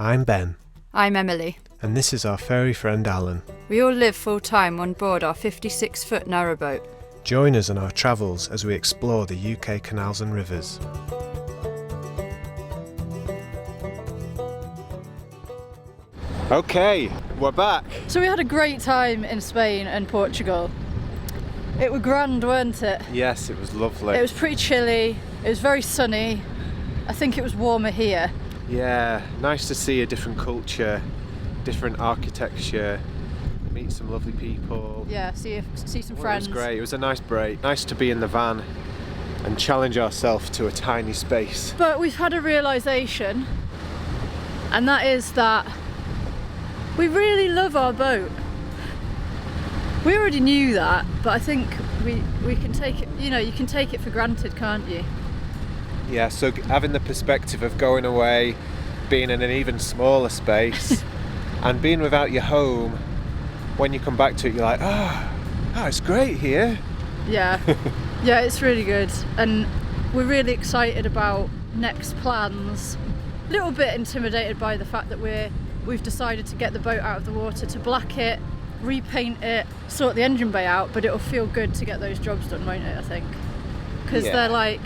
I'm Ben. I'm Emily. And this is our furry friend Alan. We all live full-time on board our 56-foot narrowboat. Join us on our travels as we explore the UK canals and rivers. Okay, we're back. So we had a great time in Spain and Portugal. It was grand, weren't it? Yes, it was lovely. It was pretty chilly, it was very sunny. I think it was warmer here. Yeah, nice to see a different culture, different architecture, meet some lovely people. Yeah, see some Well, friends. it was great, it was a nice break. Nice to be in the van and challenge ourselves to a tiny space. But we've had a realisation, and that is that we really love our boat. We already knew that, but I think we can take it, you know, you can take it for granted, can't you? Yeah, so having the perspective of going away, being in an even smaller space, and being without your home, when you come back to it, you're like, oh, it's great here. Yeah, yeah, it's really good, and we're really excited about next plans. A little bit intimidated by the fact that we've decided to get the boat out of the water, to black it, repaint it, sort the engine bay out, but it'll feel good to get those jobs done, won't it, I think? Because they're like,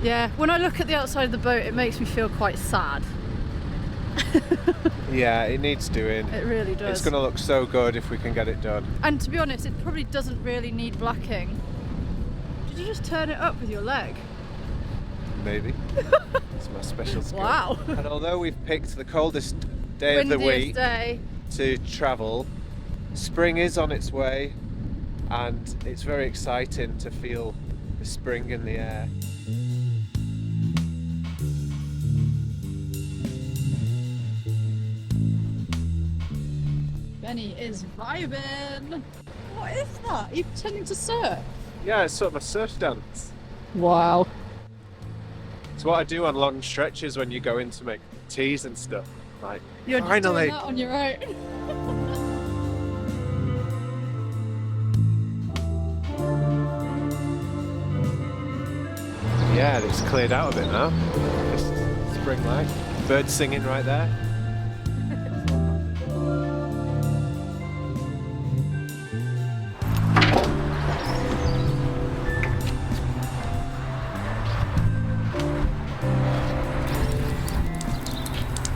yeah, when I look at the outside of the boat, it makes me feel quite sad. Yeah, it needs doing. It really does. It's going to look so good if we can get it done. And to be honest, it probably doesn't really need blacking. Did you just turn it up with your leg? Maybe. It's my special skill. Wow. And although we've picked the coldest day of the week day. to travel, spring is on its way, and it's very exciting to feel the spring in the air. Benny is vibing. What is that? Are you pretending to surf? Yeah, it's sort of a surf dance. Wow. It's what I do on long stretches when you go in to make teas and stuff. Like, You're finally. just doing that on your own. Yeah, it's cleared out a bit now. It's spring light. Birds singing right there.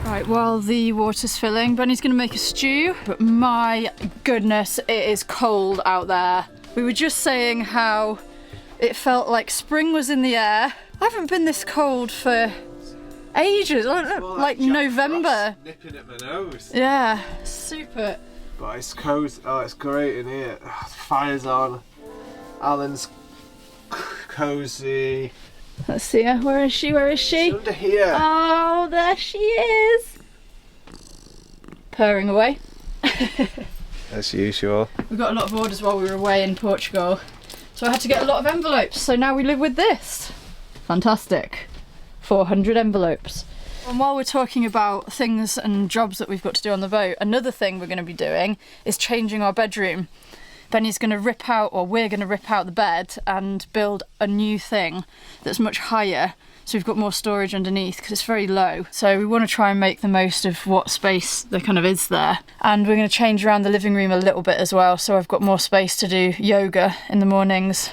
Right, while the water's filling, Benny's going to make a stew, but my goodness, it is cold out there. We were just saying how it felt like spring was in the air. I haven't been this cold for ages, I don't know, like November. Nipping at my nose. Yeah, super. But it's cozy. Oh, it's great in here. The fire's on. Alan's cozy. Let's see her. Where is she? Where is she? She's under here. Oh, there she is. Purring away. As usual. We got a lot of orders while we were away in Portugal, so I had to get a lot of envelopes. So now we live with this. Fantastic. 400 envelopes. And while we're talking about things and jobs that we've got to do on the boat, another thing we're going to be doing is changing our bedroom. Benny's going to rip out, or we're going to rip out the bed and build a new thing that's much higher, so we've got more storage underneath because it's very low. So we want to try and make the most of what space there kind of is there. And we're going to change around the living room a little bit as well, so I've got more space to do yoga in the mornings,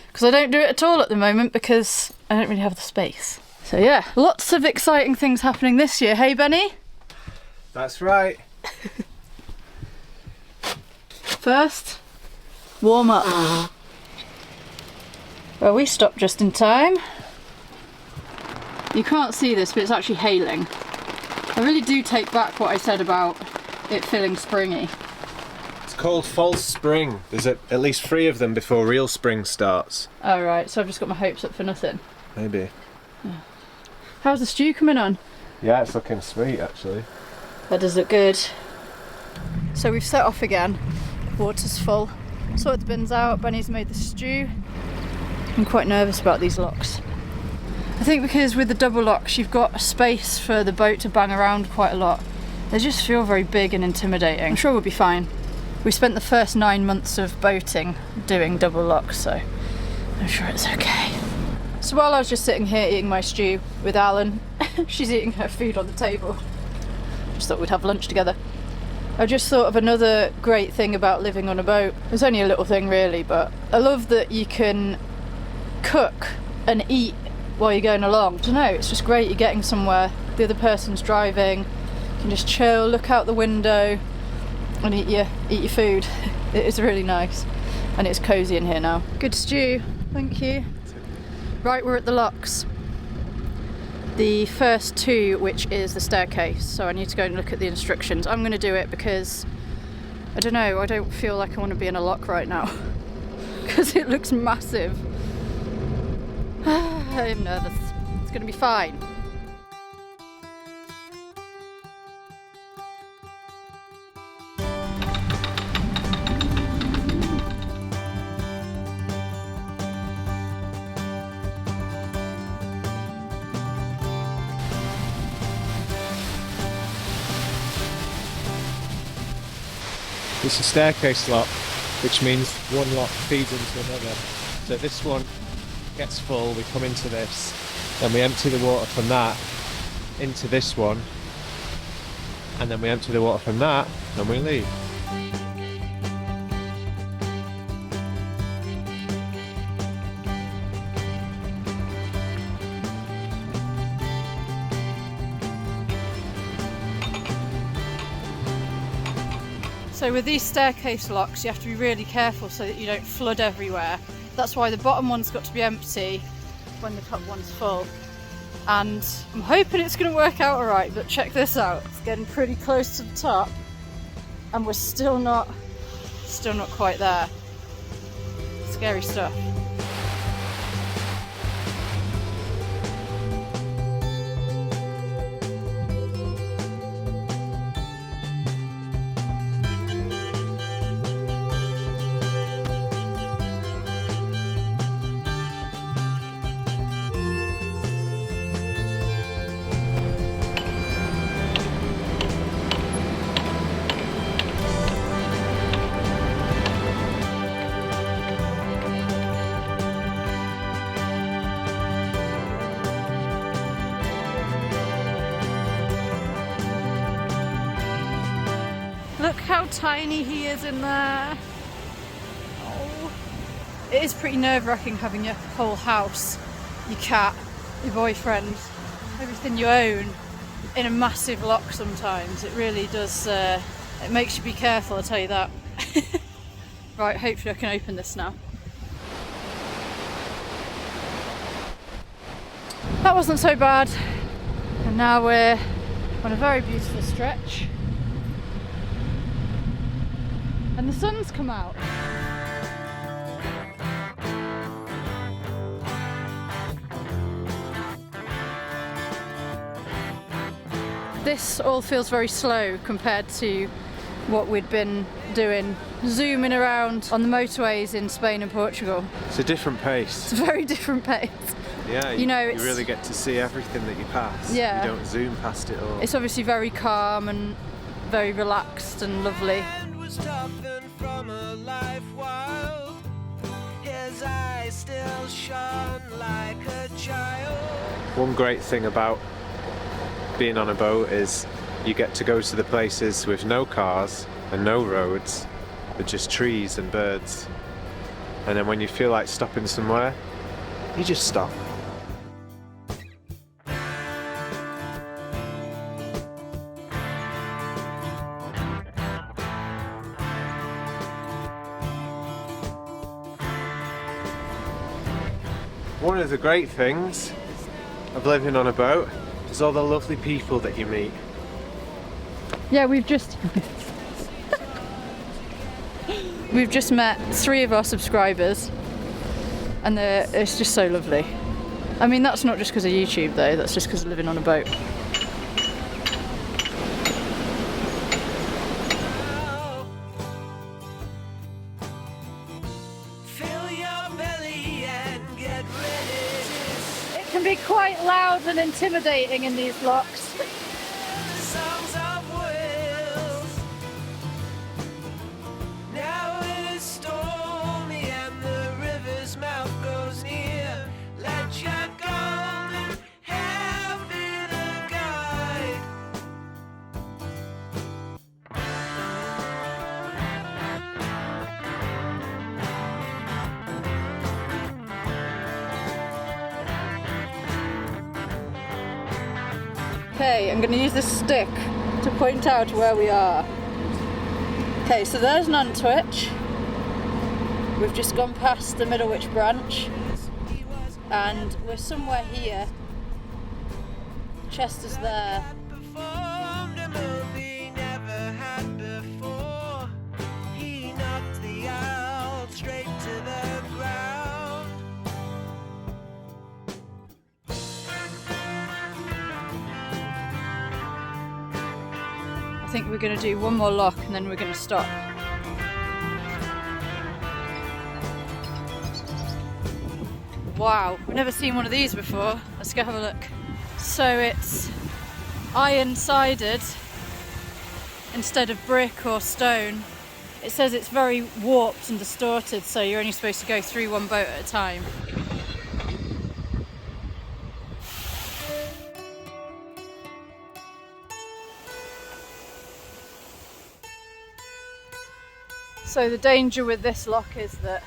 because I don't do it at all at the moment because I don't really have the space. So yeah, lots of exciting things happening this year. Hey Benny? That's right. First, warm up. Well, we stopped just in time. You can't see this, but it's actually hailing. I really do take back what I said about it feeling springy. It's called false spring. There's at least 3 of them before real spring starts. Oh right, so I've just got my hopes up for nothing. Maybe. Yeah. How's the stew coming on? Yeah, it's looking sweet actually. That does look good. So we've set off again. Water's full. Sorted the bins out, Benny's made the stew. I'm quite nervous about these locks. I think because with the double locks you've got a space for the boat to bang around quite a lot. They just feel very big and intimidating. I'm sure we'll be fine. We spent the first 9 months of boating doing double locks, so I'm sure it's okay. So while I was just sitting here eating my stew with Alan, she's eating her food on the table. Just thought we'd have lunch together. I just thought of another great thing about living on a boat. It's only a little thing really, but I love that you can cook and eat while you're going along. I don't know, it's just great. You're getting somewhere, the other person's driving, you can just chill, look out the window and eat your food. It is really nice. And it's cosy in here now. Good stew, thank you. Right, we're at the locks. The first two, which is the staircase, so I need to go and look at the instructions. I'm going to do it because, I don't know, I don't feel like I want to be in a lock right now because it looks massive. I'm nervous. It's going to be fine. It's a staircase lock, which means one lock feeds into another. So this one gets full, we come into this, then we empty the water from that into this one, and then we empty the water from that, and we leave. So with these staircase locks, you have to be really careful so that you don't flood everywhere. That's why the bottom one's got to be empty when the top one's full. And I'm hoping it's going to work out alright, but check this out. It's getting pretty close to the top and we're still not quite there. Scary stuff. Look how tiny he is in there. Oh. It is pretty nerve-wracking having your whole house, your cat, your boyfriend, everything you own in a massive lock sometimes. It really does, it makes you be careful, I'll tell you that. Right, hopefully I can open this now. That wasn't so bad. And now we're on a very beautiful stretch. And the sun's come out. This all feels very slow compared to what we'd been doing, zooming around on the motorways in Spain and Portugal. It's a different pace. It's a very different pace. Yeah, you know, you really get to see everything that you pass. Yeah. You don't zoom past it all. It's obviously very calm and very relaxed and lovely. From a life wild, his eyes still shone like a child. One great thing about being on a boat is you get to go to the places with no cars and no roads, but just trees and birds. And then when you feel like stopping somewhere, you just stop. One of the great things of living on a boat is all the lovely people that you meet. Yeah, we've just met 3 of our subscribers and it's just so lovely. I mean, that's not just because of YouTube though, that's just because of living on a boat. It can be quite loud and intimidating in these locks. Songs of Wales. Now it is stormy and the river's mouth goes near. Let your golden hair be the guide. Okay, I'm going to use this stick to point out where we are. Okay, so there's Nantwich. We've just gone past the Middlewich branch and we're somewhere here. Chester's there. Performed a movie never had before. He knocked the owl straight to the ground. I think we're going to do one more lock and then we're going to stop. Wow, we've never seen one of these before. Let's go have a look. So it's iron-sided instead of brick or stone. It says it's very warped and distorted, so you're only supposed to go through one boat at a time. So the danger with this lock is that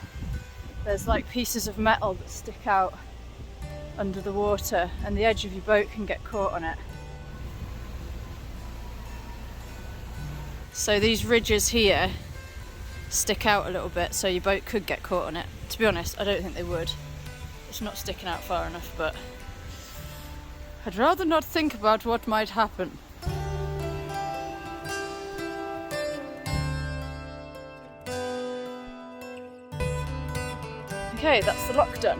there's like pieces of metal that stick out under the water and the edge of your boat can get caught on it. So these ridges here stick out a little bit, so your boat could get caught on it. To be honest, I don't think they would. It's not sticking out far enough, but I'd rather not think about what might happen. Okay, that's the lock done.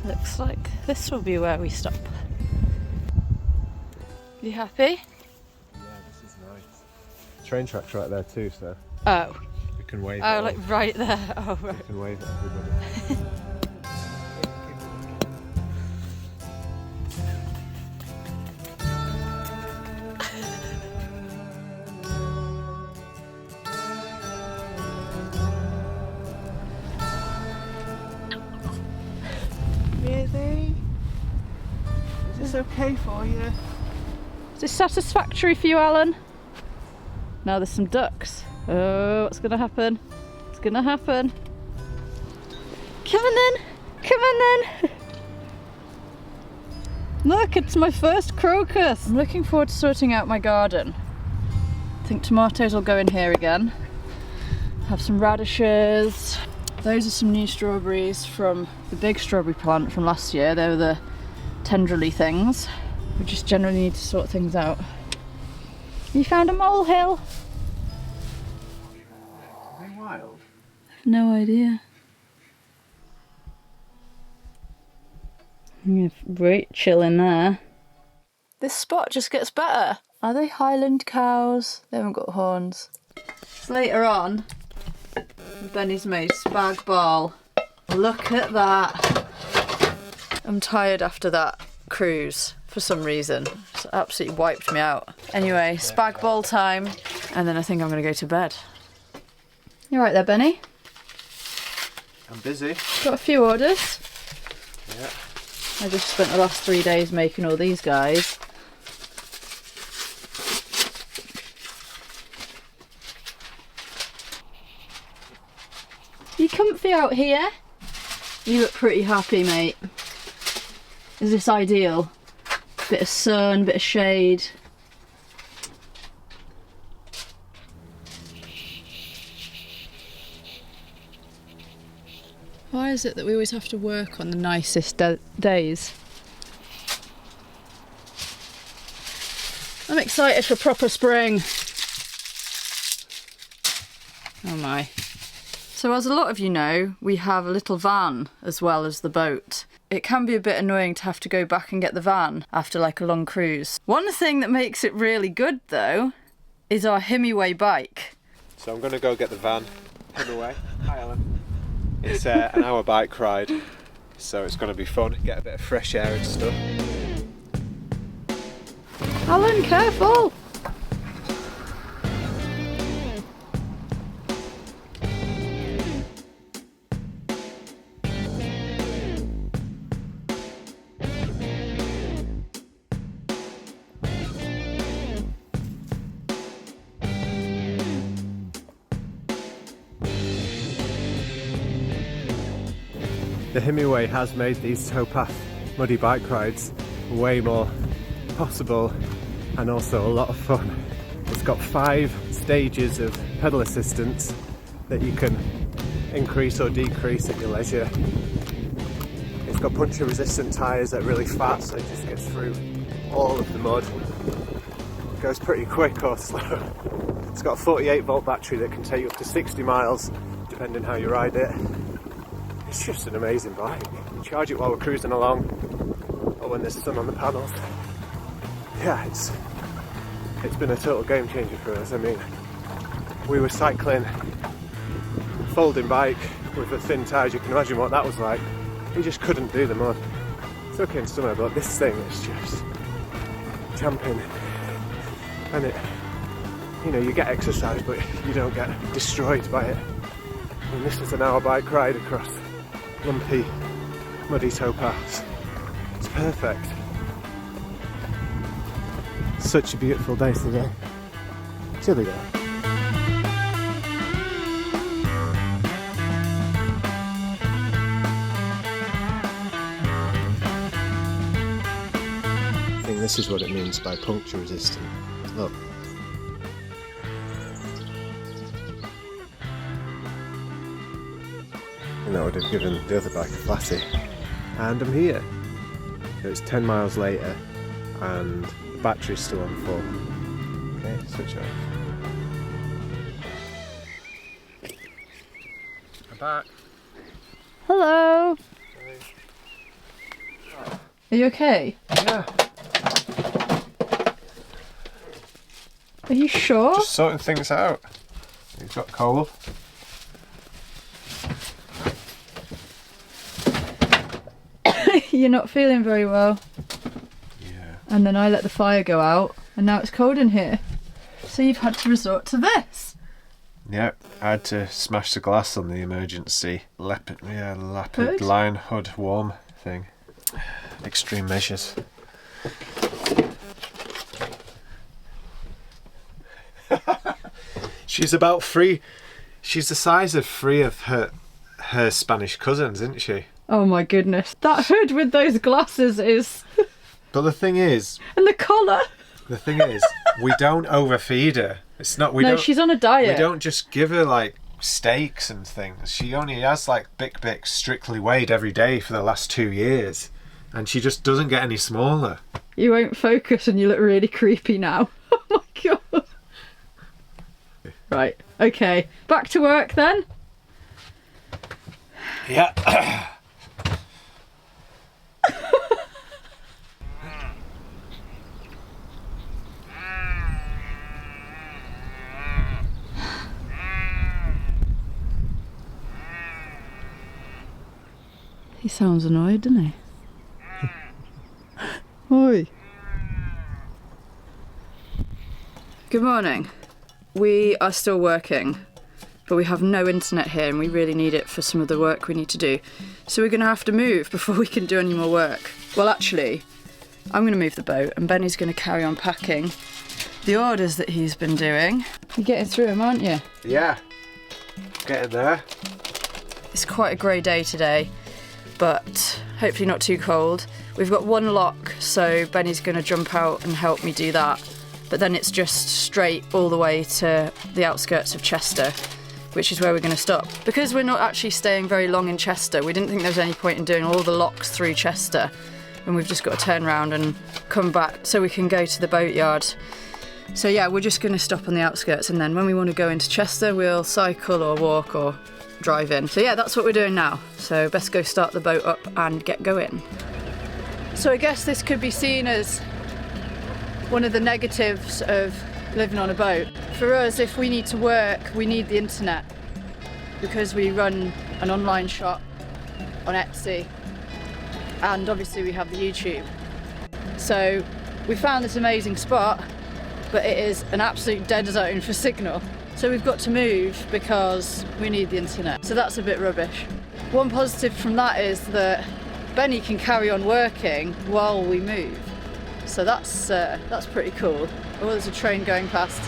Looks like this will be where we stop. You happy? Yeah, this is nice. Train track's right there too, so Oh. we can wave. Oh, like right there. Oh, right. We can wave at everybody. Really? Is this okay for you? Is this satisfactory for you, Alan? Now there's some ducks. Oh, what's gonna happen? What's gonna happen? Come on then! Come on then! Look, it's my first crocus! I'm looking forward to sorting out my garden. I think tomatoes will go in here again. Have some radishes. Those are some new strawberries from the big strawberry plant from last year. They were the tendrily things. We just generally need to sort things out. You found a molehill? Are they wild? No idea. Right, chill in there. This spot just gets better. Are they Highland cows? They haven't got horns. It's later on. Benny's made spag bol. Look at that. I'm tired after that cruise for some reason. It's absolutely wiped me out. Anyway, spag bol time, and then I think I'm going to go to bed. You right there, Benny? I'm busy. Got a few orders. Yeah. I just spent the last 3 days making all these guys. You comfy out here? You look pretty happy, mate. Is this ideal? Bit of sun, bit of shade. Why is it that we always have to work on the nicest days? I'm excited for proper spring. Oh my. So as a lot of you know, we have a little van as well as the boat. It can be a bit annoying to have to go back and get the van after like a long cruise. One thing that makes it really good though is our Himiway bike. So I'm going to go get the van. Himiway. Hi, Alan. It's an hour bike ride, so it's going to be fun. Get a bit of fresh air and stuff. Alan, careful! The Himiway has made these towpath muddy bike rides way more possible and also a lot of fun. It's got 5 stages of pedal assistance that you can increase or decrease at your leisure. It's got puncture resistant tyres that are really fat, so it just gets through all of the mud. It goes pretty quick or slow. It's got a 48 volt battery that can take you up to 60 miles depending how you ride it. It's just an amazing bike. You charge it while we're cruising along or when there's sun on the panels. Yeah, it's been a total game changer for us. I mean, we were cycling folding bike with the thin tyres. You can imagine what that was like. You just couldn't do the mud. It's okay in summer, but this thing is just jumping, and it, you know, you get exercise, but you don't get destroyed by it. And this is an hour bike ride across lumpy, muddy towpaths. It's perfect. Such a beautiful day today. Chilly though. I think this is what it means by puncture resistant. Look. And that would have given the other bike a flatty. And I'm here. So it's 10 miles later and the battery's still on full. Okay, switch off. I'm back. Hello. Are you okay? Yeah. Are you sure? Just sorting things out. You've got coal. You're not feeling very well. Yeah. And then I let the fire go out, and now it's cold in here. So you've had to resort to this. Yep. I had to smash the glass on the emergency leopard line hood warm thing. Extreme measures. She's about 3. She's the size of 3 of her Spanish cousins, isn't she? Oh my goodness. That hood with those glasses is... But the thing is... And the collar. The thing is, we don't overfeed her. It's not... No, she's on a diet. We don't just give her, like, steaks and things. She only has, like, Bic Bic strictly weighed every day for the last 2 years. And she just doesn't get any smaller. You won't focus and you look really creepy now. Oh my god. Right, okay. Back to work then. Yeah. He sounds annoyed, doesn't he? Oi. Good morning. We are still working, but we have no internet here and we really need it for some of the work we need to do. So we're going to have to move before we can do any more work. Well, actually, I'm going to move the boat and Benny's going to carry on packing the orders that he's been doing. You're getting through them, aren't you? Yeah. Getting there. It's quite a grey day today, but hopefully not too cold. We've got one lock, so Benny's going to jump out and help me do that. But then it's just straight all the way to the outskirts of Chester, which is where we're going to stop. Because we're not actually staying very long in Chester, we didn't think there was any point in doing all the locks through Chester, and we've just got to turn around and come back so we can go to the boatyard. So yeah, we're just going to stop on the outskirts, and then when we want to go into Chester, we'll cycle or walk or drive in. So yeah, that's what we're doing now. So best go start the boat up and get going. So I guess this could be seen as one of the negatives of living on a boat. For us, if we need to work, we need the internet because we run an online shop on Etsy and obviously we have the YouTube. So we found this amazing spot, but it is an absolute dead zone for signal. So we've got to move because we need the internet. So that's a bit rubbish. One positive from that is that Benny can carry on working while we move. So that's pretty cool. Oh, there's a train going past.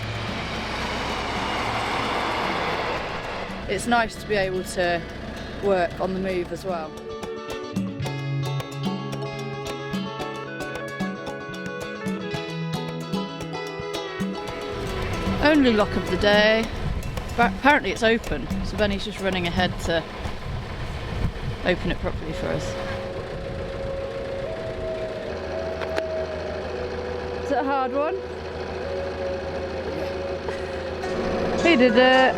It's nice to be able to work on the move as well. Only lock of the day. But apparently it's open, so Benny's just running ahead to open it properly for us. Is it a hard one? He did it!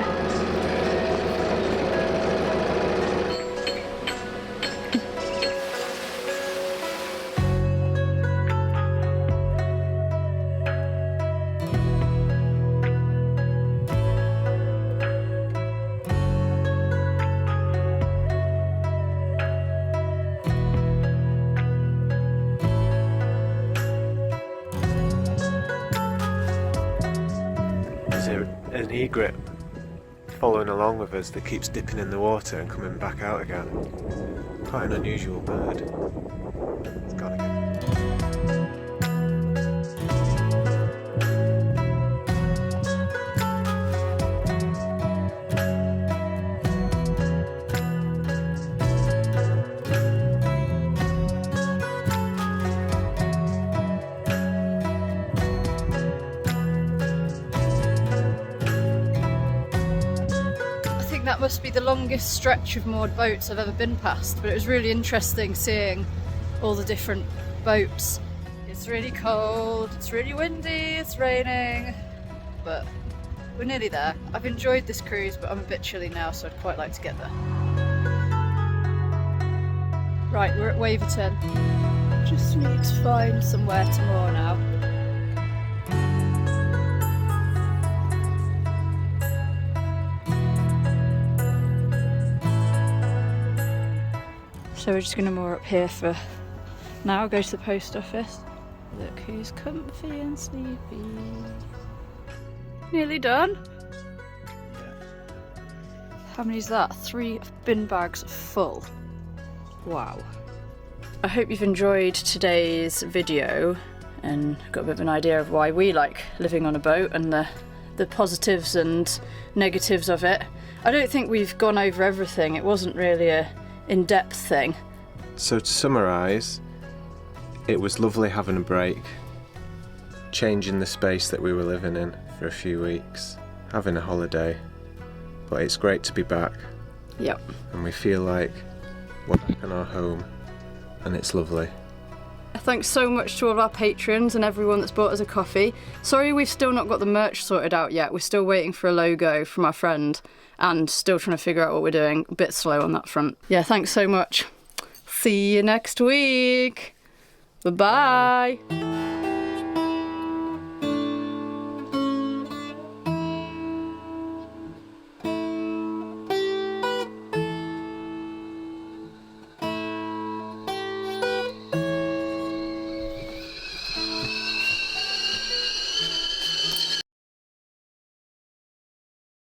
An egret following along with us that keeps dipping in the water and coming back out again. Quite an unusual bird. It's gotta get. That must be the longest stretch of moored boats I've ever been past, but it was really interesting seeing all the different boats. It's really cold, it's really windy, it's raining, but we're nearly there. I've enjoyed this cruise, but I'm a bit chilly now, so I'd quite like to get there. Right, we're at Waverton. Just need to find somewhere to moor now. So we're just going to moor up here for now, go to the post office. Look who's comfy and sleepy. Nearly done? Yeah. How many is that? 3 bin bags full. Wow. I hope you've enjoyed today's video and got a bit of an idea of why we like living on a boat and the positives and negatives of it. I don't think we've gone over everything. It wasn't really a in-depth thing. So to summarise, it was lovely having a break, changing the space that we were living in for a few weeks, having a holiday, but it's great to be back. Yep. And we feel like we're back in our home and it's lovely. Thanks so much to all of our patrons and everyone that's bought us a coffee. Sorry we've still not got the merch sorted out yet. We're still waiting for a logo from our friend and still trying to figure out what we're doing. A bit slow on that front. Yeah, thanks so much. See you next week. Bye-bye.